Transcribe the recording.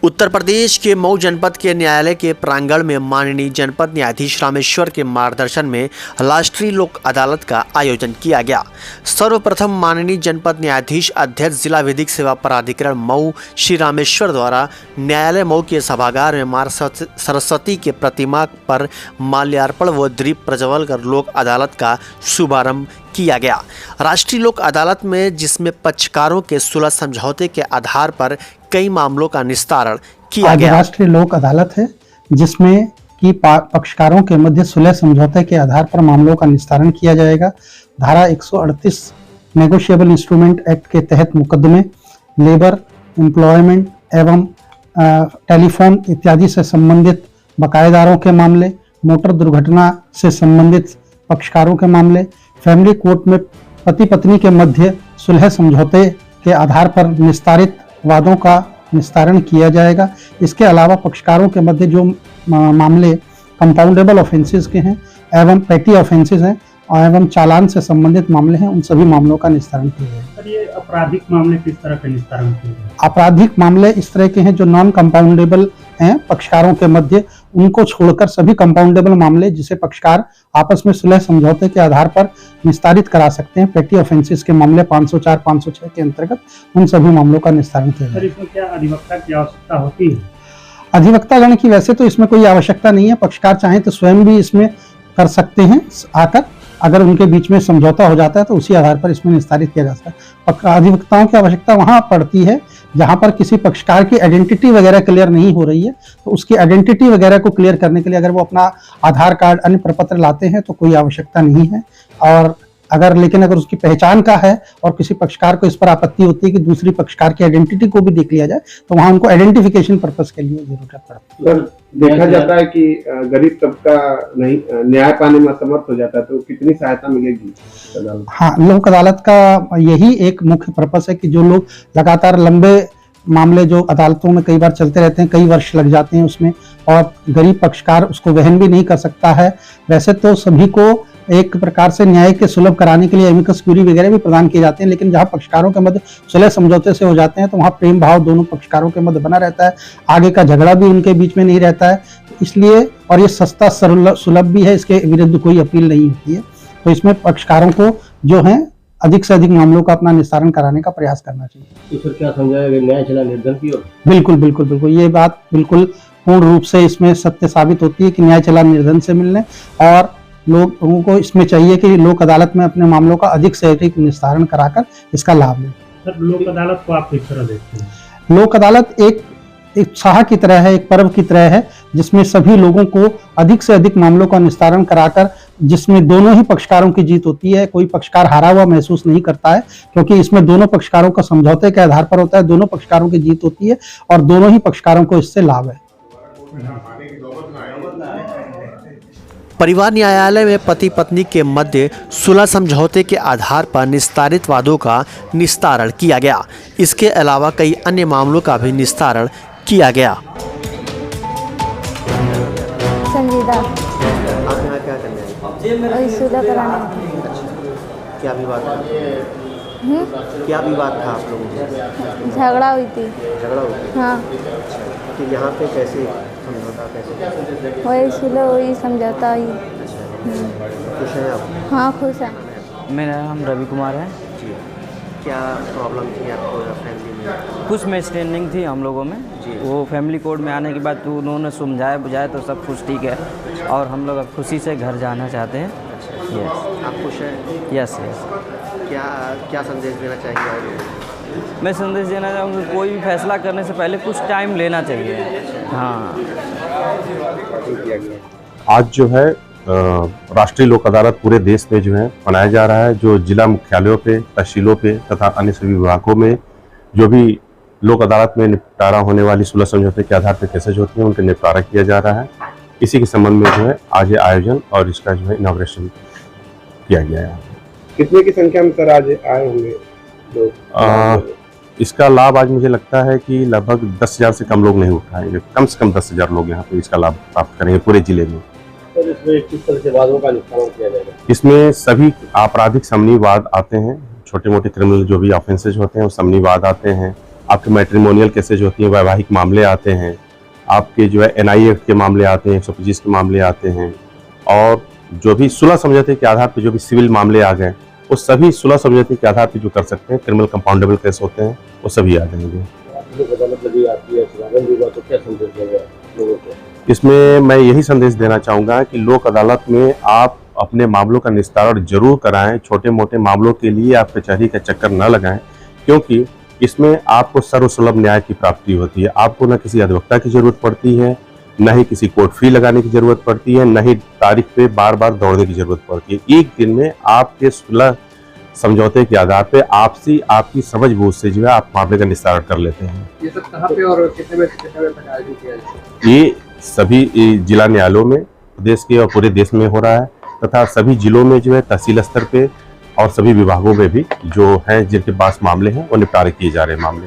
उत्तर प्रदेश के मऊ जनपद के न्यायालय के प्रांगण में माननीय जनपद न्यायाधीश रामेश्वर के मार्गदर्शन में राष्ट्रीय लोक अदालत का आयोजन किया गया। सर्वप्रथम माननीय जनपद न्यायाधीश अध्यक्ष जिला विधिक सेवा प्राधिकरण मऊ श्री रामेश्वर द्वारा न्यायालय मऊ के सभागार में मां सरस्वती के प्रतिमा पर माल्यार्पण व दीप प्रज्वल कर लोक अदालत का शुभारंभ किया गया। राष्ट्रीय लोक अदालत में जिसमें पक्षकारों के सुलह समझौते के आधार पर कई मामलों का निस्तारण किया गया। राष्ट्रीय लोक अदालत है जिसमें कि पक्षकारों के मध्य सुलह समझौते के आधार पर मामलों का निस्तारण किया जाएगा। धारा 138 नेगोशिएबल इंस्ट्रूमेंट एक्ट के तहत मुकदमे लेबर, एम्प्लॉयमेंट एवं टेलीफोन इत्यादि से संबंधित बकायेदारों के मामले, मोटर दुर्घटना से संबंधित पक्षकारों के मामले, फैमिली कोर्ट में पति पत्नी के मध्य सुलह समझौते के आधार पर निस्तारित वादों का निस्तारण किया जाएगा। इसके अलावा पक्षकारों के मध्य जो मामले कंपाउंडेबल ऑफेंसेस के हैं एवं पेटी ऑफेंसेस हैं एवं चालान से संबंधित मामले हैं, उन सभी मामलों का निस्तारण किया जाएगा। सर, ये आपराधिक मामले किस तरह के निस्तारण किए जाएंगे? आपराधिक मामले इस तरह के हैं जो नॉन कंपाउंडेबल हैं पक्षकारों के मध्य, उनको छोड़कर सभी कंपाउंडेबल मामले जिसे पक्षकार आपस में सुलह समझौते के आधार पर निस्तारित करा सकते हैं, पेटी ऑफेंसेस के मामले 504, 506 के अंतर्गत उन सभी मामलों का निस्तारण किया जाएगा। इसमें क्या अधिवक्ता की आवश्यकता होती है? अधिवक्तागण की वैसे तो इसमें कोई आवश्यकता नहीं है, पक्षकार चाहें तो स्वयं भी इसमें कर सकते हैं आकर, अगर उनके बीच में समझौता हो जाता है तो उसी आधार पर इसमें निस्तारित किया जा सकता है। अधिवक्ताओं की आवश्यकता वहां पड़ती है जहां पर किसी पक्षकार की आइडेंटिटी वगैरह क्लियर नहीं हो रही है, तो उसकी आइडेंटिटी वगैरह को क्लियर करने के लिए अगर वो अपना आधार कार्ड, अन्य प्रपत्र लाते हैं तो कोई आवश्यकता नहीं है। और लेकिन अगर उसकी पहचान का है और किसी पक्षकार को इस पर आपत्ति होती है कि दूसरी पक्षकार की आइडेंटिटी को भी देख लिया जाए, तो वहां उनको आइडेंटिफिकेशन पर्पस के लिए जरूरत पड़ती है। सर, देखा जाता है कि गरीब तबका नहीं न्याय पाने में असमर्थ हो जाता है, तो कितनी सहायता मिलेगी? हाँ, लोक अदालत का यही एक मुख्य पर्पस है कि जो लोग लगातार लंबे मामले जो अदालतों में कई बार चलते रहते हैं, कई वर्ष लग जाते हैं उसमें, और गरीब पक्षकार उसको वहन भी नहीं कर सकता है। वैसे तो सभी को एक प्रकार से न्याय के सुलभ कराने के लिए एमिकस क्यूरी वगैरह भी प्रदान किए जाते हैं, लेकिन जहां पक्षकारों के मध्य सुलह समझौते से हो जाते हैं तो वहां प्रेम भाव दोनों पक्षकारों के मध्य बना रहता है, आगे का झगड़ा भी उनके बीच में नहीं रहता है, इसलिए और ये सस्ता सुलभ भी है, इसके विरुद्ध कोई अपील नहीं होती है। तो इसमें पक्षकारों को जो है अधिक से अधिक मामलों का अपना निस्तारण कराने का प्रयास करना चाहिए। तो सर, क्या समझाया न्याय चला निर्धन की ओर? बिल्कुल बिल्कुल बिल्कुल, ये बात बिल्कुल पूर्ण रूप से इसमें सत्य साबित होती है कि न्याय चला निर्धन से मिलने, और लोगों को इसमें चाहिए कि लोक अदालत में अपने मामलों का अधिक से अधिक निस्तारण कराकर इसका लाभ लें। सर, लोक अदालत को आप किस तरह देखते हैं? लोक अदालत एक उत्साह की तरह है, एक पर्व की तरह है, जिसमें सभी लोगों को अधिक से अधिक मामलों का निस्तारण कराकर, जिसमें दोनों ही पक्षकारों की जीत होती है। कोई पक्षकार हारा हुआ महसूस नहीं करता है, क्योंकि इसमें दोनों पक्षकारों का समझौते के आधार पर होता है, दोनों पक्षकारों की जीत होती है और दोनों ही पक्षकारों को इससे लाभ है। परिवार न्यायालय में पति पत्नी के मध्य सुलह समझौते के आधार पर निस्तारित वादों का निस्तारण किया गया। इसके अलावा कई अन्य मामलों का भी निस्तारण किया गया। संजीदा, आप यहाँ क्या करने आए? सुलह कराने। क्या विवाद था? क्या विवाद था आप लोगों में? झगड़ा हुई थी। झगड़ा हुआ था? हाँ। तो यहाँ पे कैसे समझौता, कैसे? वही सुलह हुई, समझौता हुई। खुश हैं आप? हाँ, खुश है। मेरा नाम रवि कुमार है जी। क्या प्रॉब्लम थी आपको फैमिली में? कुछ मिसअंडरस्टैंडिंग थी हम लोगों में जी। वो फैमिली कोर्ट में आने के बाद तो उन्होंने समझाया बुझाया तो सब कुछ ठीक है, और हम लोग अब खुशी से घर जाना चाहते हैं। यस। आप खुश हैं? Yes yes. क्या संदेश देना चाहिए? मैं संदेश देना चाहूँगा, कोई भी फैसला करने से पहले कुछ टाइम लेना चाहिए। हाँ। आज जो है राष्ट्रीय लोक अदालत पूरे देश में जो है मनाया जा रहा है। जो जिला मुख्यालयों पे, तहसीलों पे तथा अन्य सभी विभागों में जो भी लोक अदालत में निपटारा होने वाली सुलह समझौते के आधार पर केसेज होती हैं, उनका निपटारा किया जा रहा है। इसी के संबंध में जो है आज ये आयोजन और इसका जो है इनॉग्रेशन किया गया है। कितने की संख्या में सर आज आए होंगे लोग? इसका लाभ आज मुझे लगता है कि लगभग 10,000 से कम लोग नहीं उठाएंगे, कम से कम 10,000 लोग यहाँ पे इसका लाभ प्राप्त करेंगे पूरे जिले में। सर, इसमें किस तरह से वादों का निस्तारण किया जाएगा? इसमें सभी आपराधिक समनी वाद आते हैं, छोटे मोटे क्रिमिनल जो भी ऑफेंसेज होते हैं वो समनी वाद आते हैं, आपके मैट्रिमोनियल केसेज होती हैं, वैवाहिक मामले आते हैं, आपके जो है NI एक्ट के मामले आते हैं, 125 के मामले आते हैं, और जो भी सुलह समझौते के आधार पर जो भी सिविल मामले आ गए, वो सभी सुलह समझौते के आधार पर जो कर सकते हैं, क्रिमिनल कंपाउंडेबल केस होते हैं, वो सभी आ जाएंगे। इसमें मैं यही संदेश देना चाहूँगा कि लोक अदालत में आप अपने मामलों का निस्तारण जरूर कराएं। छोटे मोटे मामलों के लिए आप कचहरी का चक्कर न लगाएं, क्योंकि इसमें आपको सर्वसुलभ न्याय की प्राप्ति होती है। आपको न किसी अधिवक्ता की जरूरत पड़ती है, न ही किसी कोर्ट फी लगाने की जरूरत पड़ती है, न ही तारीख पे बार बार दौड़ने की जरूरत पड़ती है। एक दिन में आपके सुलह समझौते के आधार पे आपकी समझ बूझ से जो है आप मामले का निस्तारण कर लेते हैं। ये सब कहाँ पे और कितने बजे तक आयोजित किया जाएगा? ये सभी जिला न्यायालयों में प्रदेश के और पूरे देश में हो रहा है, तथा सभी जिलों में जो है तहसील स्तर पे और सभी विभागों में भी जो हैं जिनके पास मामले हैं वो निपटारे किए जा रहे हैं मामले।